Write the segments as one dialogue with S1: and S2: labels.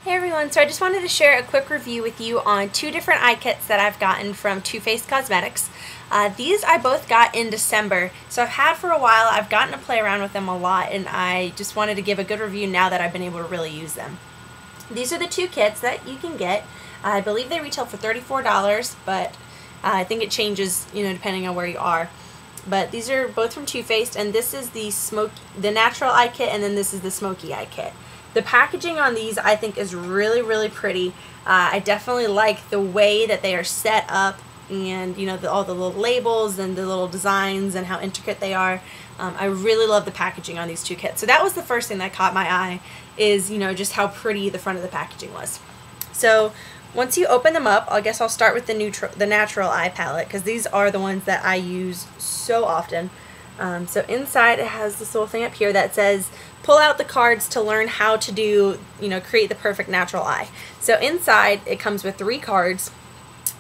S1: Hey everyone, so I just wanted to share a quick review with you on two different eye kits that I've gotten from Too Faced Cosmetics. These I both got in December, so I've had for a while. I've gotten to play around with them a lot, and I just wanted to give a good review now that I've been able to really use them. These are the two kits that you can get. I believe they retail for $34, but I think it changes, depending on where you are. But these are both from Too Faced, and this is the natural eye kit, and then this is the smoky eye kit. The packaging on these I think is really, really pretty. I definitely like the way that they are set up, and all the little labels and the little designs and how intricate they are. I really love the packaging on these two kits. So that was the first thing that caught my eye, is just how pretty the front of the packaging was. So once you open them up, I guess I'll start with the natural eye palette, because these are the ones that I use so often. So inside it has this little thing up here that says, pull out the cards to learn how to do, create the perfect natural eye. So inside it comes with 3 cards: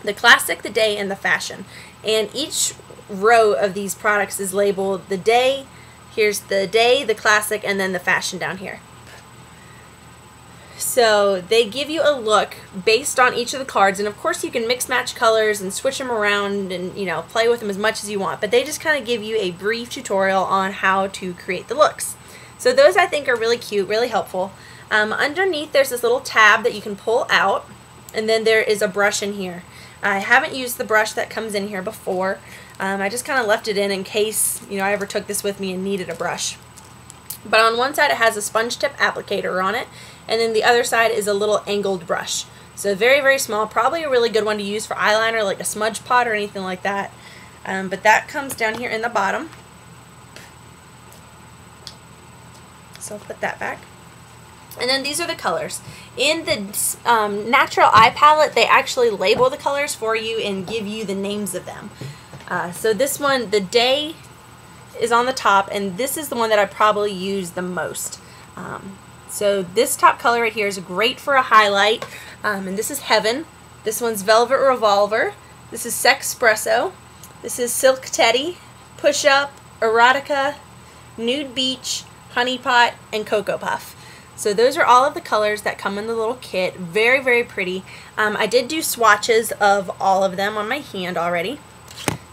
S1: the classic, the day, and the fashion. And each row of these products is labeled the day. Here's the day, the classic, and then the fashion down here. So they give you a look based on each of the cards, and of course you can mix match colors and switch them around and play with them as much as you want, but they just kind of give you a brief tutorial on how to create the looks. So those I think are really cute, really helpful. Underneath there's this little tab that you can pull out, and then there is a brush in here. I haven't used the brush that comes in here before. I just kind of left it in case I ever took this with me and needed a brush. But on one side it has a sponge tip applicator on it, and then the other side is a little angled brush. So very, very small, probably a really good one to use for eyeliner, like a smudge pot or anything like that. But that comes down here in the bottom. So I'll put that back. And then these are the colors. In the natural eye palette, they actually label the colors for you and give you the names of them. So this one, the day, is on the top, and this is the one that I probably use the most. So this top color right here is great for a highlight, and this is Heaven. This one's Velvet Revolver. This is Sexpresso. This is Silk Teddy, Push Up, Erotica, Nude Beach, Honey Pot, and Cocoa Puff. So those are all of the colors that come in the little kit. Very, very pretty. I did do swatches of all of them on my hand already.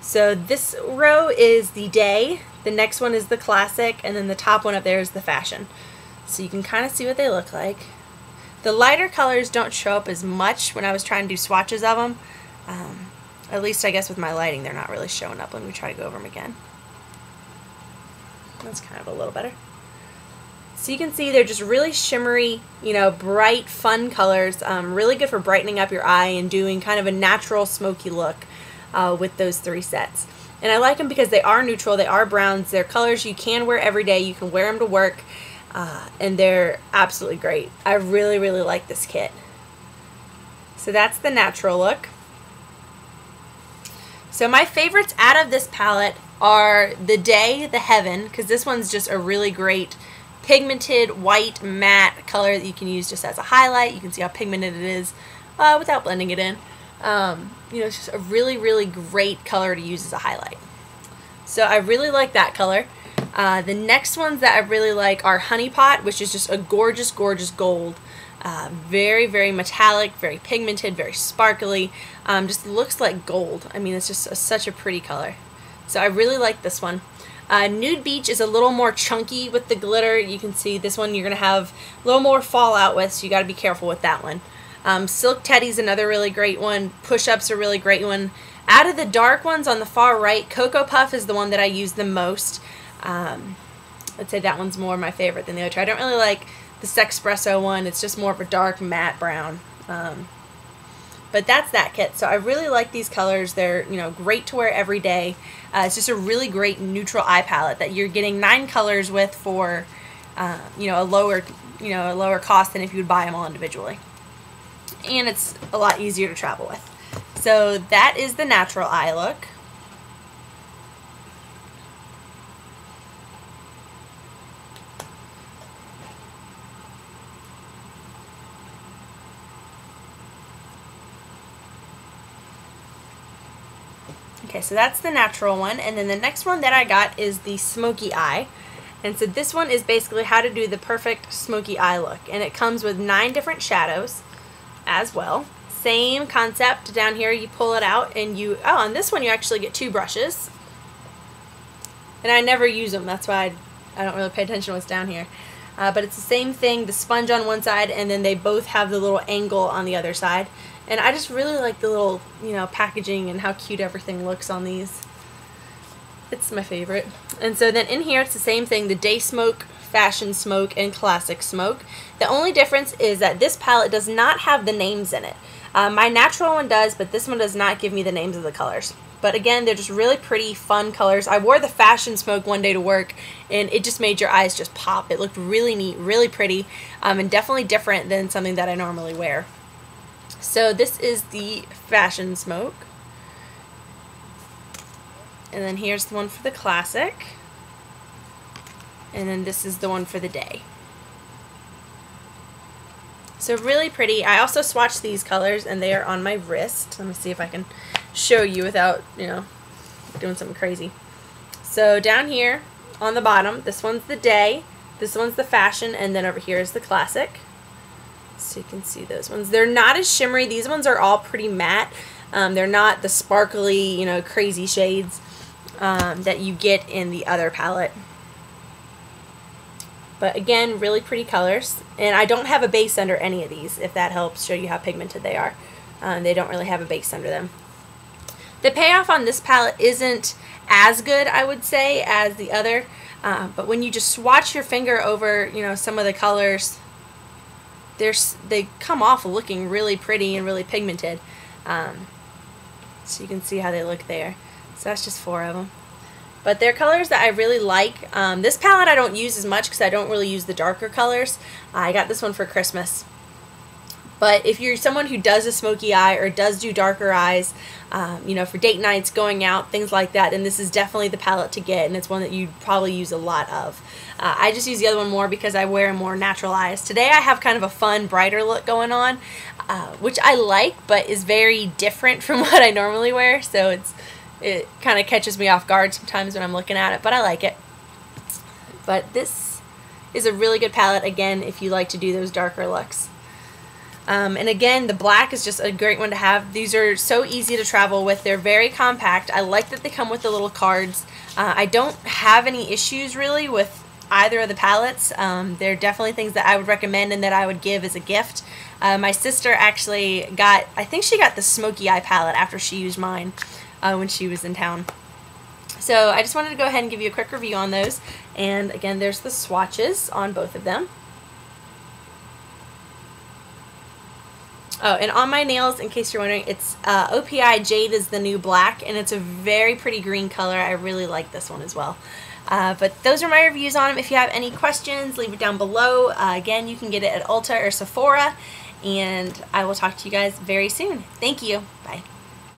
S1: So this row is the day, the next one is the classic, and then the top one up there is the fashion. So you can kind of see what they look like. The lighter colors don't show up as much when I was trying to do swatches of them. At least I guess with my lighting they're not really showing up. Let me try to go over them again. That's kind of a little better. So you can see they're just really shimmery, bright, fun colors. Really good for brightening up your eye and doing kind of a natural smoky look with those 3 sets. And I like them because they are neutral, they are browns, they're colors you can wear every day, you can wear them to work, and they're absolutely great. I really, really like this kit. So that's the natural look. So my favorites out of this palette are the day, the Heaven, because this one's just a really great pigmented white matte color that you can use just as a highlight. You can see how pigmented it is without blending it in. It's just a really, really great color to use as a highlight. So I really like that color. The next ones that I really like are Honey Pot, which is just a gorgeous, gorgeous gold. Very, very metallic, very pigmented, very sparkly. Just looks like gold. I mean, it's just such a pretty color. So I really like this one. Nude Beach is a little more chunky with the glitter. You can see this one you're going to have a little more fallout with, so you got to be careful with that one. Silk Teddy's another really great one. Push-Up's a really great one. Out of the dark ones on the far right, Cocoa Puff is the one that I use the most. I'd say that one's more my favorite than the other two. I don't really like the Sexpresso one. It's just more of a dark matte brown. But that's that kit. So I really like these colors. They're great to wear every day. It's just a really great neutral eye palette that you're getting 9 colors with for a lower cost than if you would buy them all individually. And it's a lot easier to travel with. So that is the natural eye look. Okay, so that's the natural one, and then the next one that I got is the smoky eye. And so this one is basically how to do the perfect smoky eye look. And it comes with 9 different shadows as well. Same concept. Down here you pull it out and you, on this one you actually get 2 brushes. And I never use them, that's why I don't really pay attention to what's down here. But it's the same thing, the sponge on one side and then they both have the little angle on the other side. And I just really like the little, packaging and how cute everything looks on these. It's my favorite. And so then in here it's the same thing, the Day Smoke, Fashion Smoke, and Classic Smoke. The only difference is that this palette does not have the names in it. My natural one does, but this one does not give me the names of the colors. But again, they're just really pretty, fun colors. I wore the Fashion Smoke one day to work, and it just made your eyes just pop. It looked really neat, really pretty, and definitely different than something that I normally wear. So this is the Fashion Smoke. And then here's the one for the Classic. And then this is the one for the Day. So really pretty. I also swatched these colors and they are on my wrist. Let me see if I can show you without, doing something crazy. So down here on the bottom, this one's the Day, this one's the Fashion, and then over here is the Classic. So you can see those ones. They're not as shimmery. These ones are all pretty matte. They're not the sparkly, crazy shades that you get in the other palette. But again, really pretty colors. And I don't have a base under any of these, if that helps show you how pigmented they are. They don't really have a base under them. The payoff on this palette isn't as good, I would say, as the other. But when you just swatch your finger over, some of the colors, they come off looking really pretty and really pigmented. So you can see how they look there. So that's just 4 of them. But they're colors that I really like. This palette I don't use as much because I don't really use the darker colors. I got this one for Christmas. But if you're someone who does a smoky eye or does do darker eyes, for date nights, going out, things like that, then this is definitely the palette to get, and it's one that you'd probably use a lot of. I just use the other one more because I wear more natural eyes. Today I have kind of a fun, brighter look going on, which I like, but is very different from what I normally wear, so it kind of catches me off guard sometimes when I'm looking at it, but I like it. But this is a really good palette, again, if you like to do those darker looks. And again, the black is just a great one to have. These are so easy to travel with. They're very compact. I like that they come with the little cards. I don't have any issues really with either of the palettes. They're definitely things that I would recommend and that I would give as a gift. My sister actually I think she got the Smoky Eye palette after she used mine when she was in town. So I just wanted to go ahead and give you a quick review on those. And again, there's the swatches on both of them. Oh, and on my nails, in case you're wondering, it's OPI Jade is the new black, and it's a very pretty green color. I really like this one as well. But those are my reviews on them. If you have any questions, leave it down below. Again, you can get it at Ulta or Sephora, and I will talk to you guys very soon. Thank you. Bye.